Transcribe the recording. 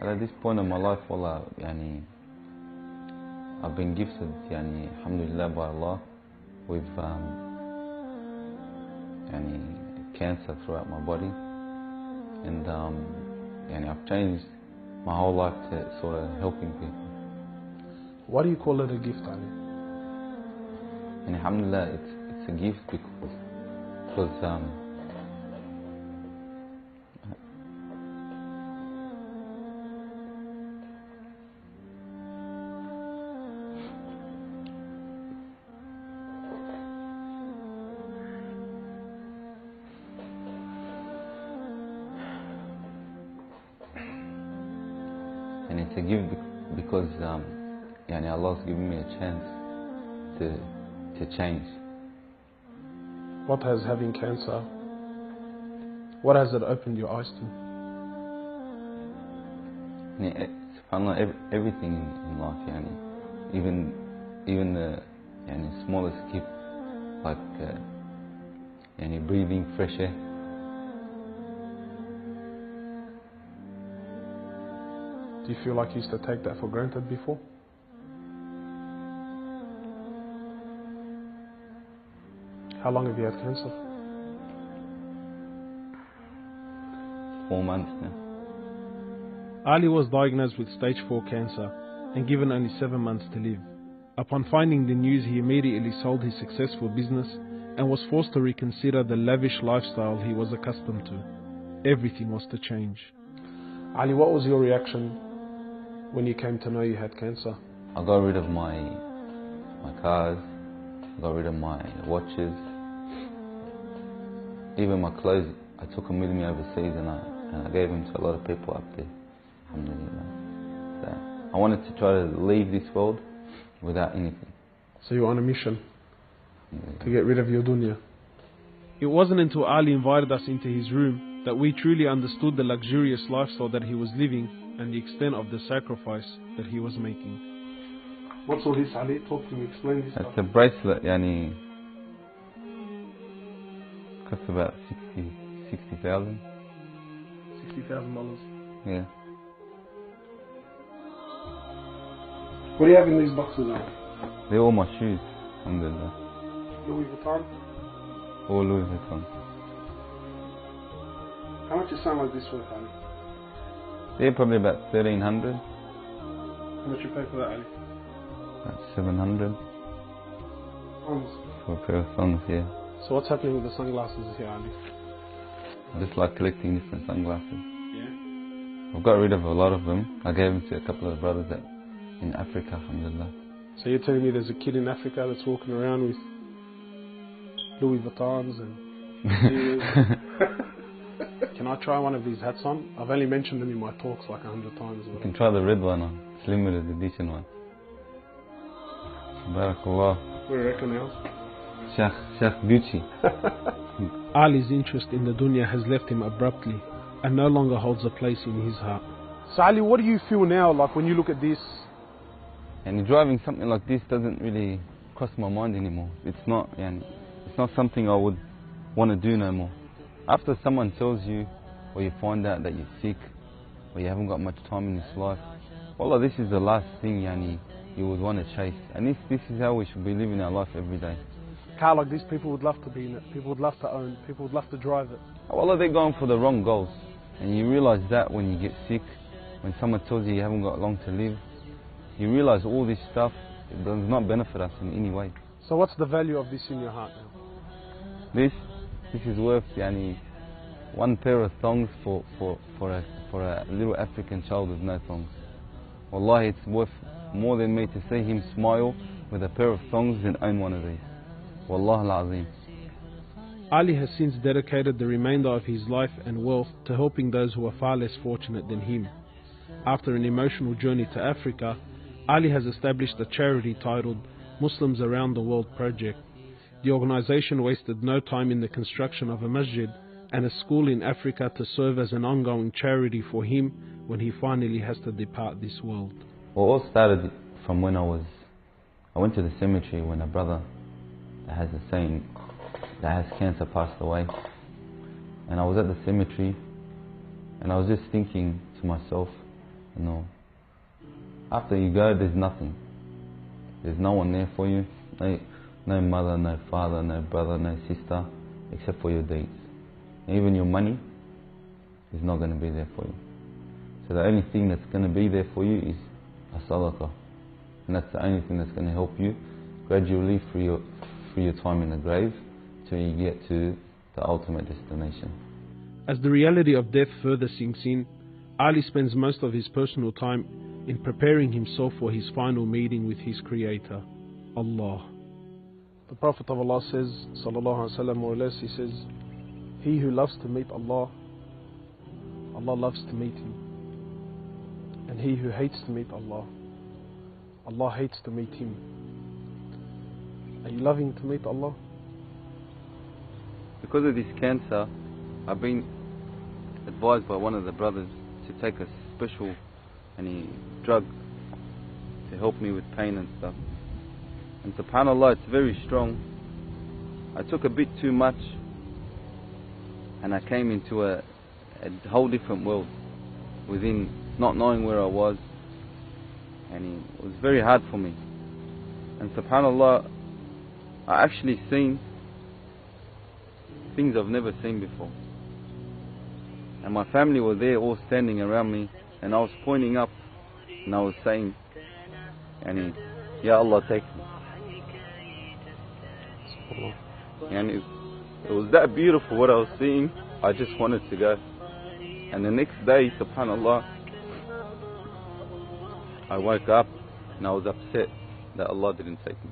at this point in my life, wallah, yani, I've been gifted, yani, alhamdulillah, by Allah, with yani, cancer throughout my body, and yani, I've changed my whole life to sort of helping people. Why do you call it a gift, Ali? And alhamdulillah, it's a gift because and it's a gift because yani, Allah's given me a chance to change. What has having cancer, what has it opened your eyes to? SubhanAllah, everything in life, yani, even the yani, smallest gift, like yani, breathing fresh air. Do you feel like you used to take that for granted before? How long have you had cancer? 4 months now. Ali was diagnosed with stage 4 cancer and given only 7 months to live. Upon finding the news, he immediately sold his successful business and was forced to reconsider the lavish lifestyle he was accustomed to. Everything was to change. Ali, what was your reaction when you came to know you had cancer? I got rid of my cars, I got rid of my watches, even my clothes. I took them with me overseas and I gave them to a lot of people up there. Alhamdulillah. So I wanted to try to leave this world without anything. So you were on a mission to get rid of your dunya. It wasn't until Ali invited us into his room that we truly understood the luxurious lifestyle that he was living and the extent of the sacrifice that he was making. What's all this, Ali? Talk to me, explain this. It's a bracelet, yani, costs about $60,000. $60,000. Yeah. What do you have in these boxes, Ali? They're all my shoes, alhamdulillah. Louis Vuitton? All Louis Vuitton. How much is something like this worth, Ali? They're probably about 1,300. How much you pay for that, Ali? About 700. For a pair of thongs, yeah. So what's happening with the sunglasses here, Ali? I just like collecting different sunglasses. Yeah? I've got rid of a lot of them. I gave them to a couple of brothers in Africa, alhamdulillah. So you're telling me there's a kid in Africa that's walking around with Louis Vuittons and... Can I try one of these hats on? I've only mentioned them in my talks like 100 times. You can try the red one on. It's limited edition one. Barakallah. What do you reckon else? Sheikh Gucci. Ali's interest in the dunya has left him abruptly and no longer holds a place in his heart. So Ali, what do you feel now like when you look at this? And driving something like this doesn't really cross my mind anymore. It's not something I would want to do no more. After someone tells you, or you find out that you're sick, or you haven't got much time in this life, wallah, this is the last thing you would want to chase. And this is how we should be living our life every day. Car like this, people would love to be in it, people would love to own it, people would love to drive it. Wallah, they're going for the wrong goals. And you realize that when you get sick, when someone tells you you haven't got long to live, you realize all this stuff, it does not benefit us in any way. So what's the value of this in your heart now? This is worth one pair of thongs for a little African child with no thongs. Wallahi, it's worth more than me to see him smile with a pair of thongs than own one of these. Wallah al-Azim. Ali has since dedicated the remainder of his life and wealth to helping those who are far less fortunate than him. After an emotional journey to Africa, Ali has established a charity titled Muslims Around the World Project. The organization wasted no time in the construction of a masjid and a school in Africa to serve as an ongoing charity for him when he finally has to depart this world. Well, it all started from when I went to the cemetery when a brother that has cancer passed away. And I was at the cemetery and I was just thinking to myself, You know, after you go, there's nothing. There's no one there for you. No mother, no father, no brother, no sister, except for your deeds. Even your money is not going to be there for you. So the only thing that's going to be there for you is a sadaqah. And that's the only thing that's going to help you gradually through your time in the grave till you get to the ultimate destination. As the reality of death further sinks in, Ali spends most of his personal time in preparing himself for his final meeting with his Creator, Allah. The Prophet of Allah says, sallallahu alaihi wasallam, more or less, he says, he who loves to meet Allah, Allah loves to meet him. And he who hates to meet Allah, Allah hates to meet him. Are you loving to meet Allah? Because of this cancer, I've been advised by one of the brothers to take a special drug to help me with pain and stuff. And subhanAllah, it's very strong. I took a bit too much and I came into a whole different world within not knowing where I was, and it was very hard for me. And subhanAllah, I actually seen things I've never seen before. And my family were there all standing around me, and I was pointing up and I was saying, Ya Allah, take me. And it was that beautiful what I was seeing. I just wanted to go. And the next day, subhanAllah, I woke up and I was upset that Allah didn't take me.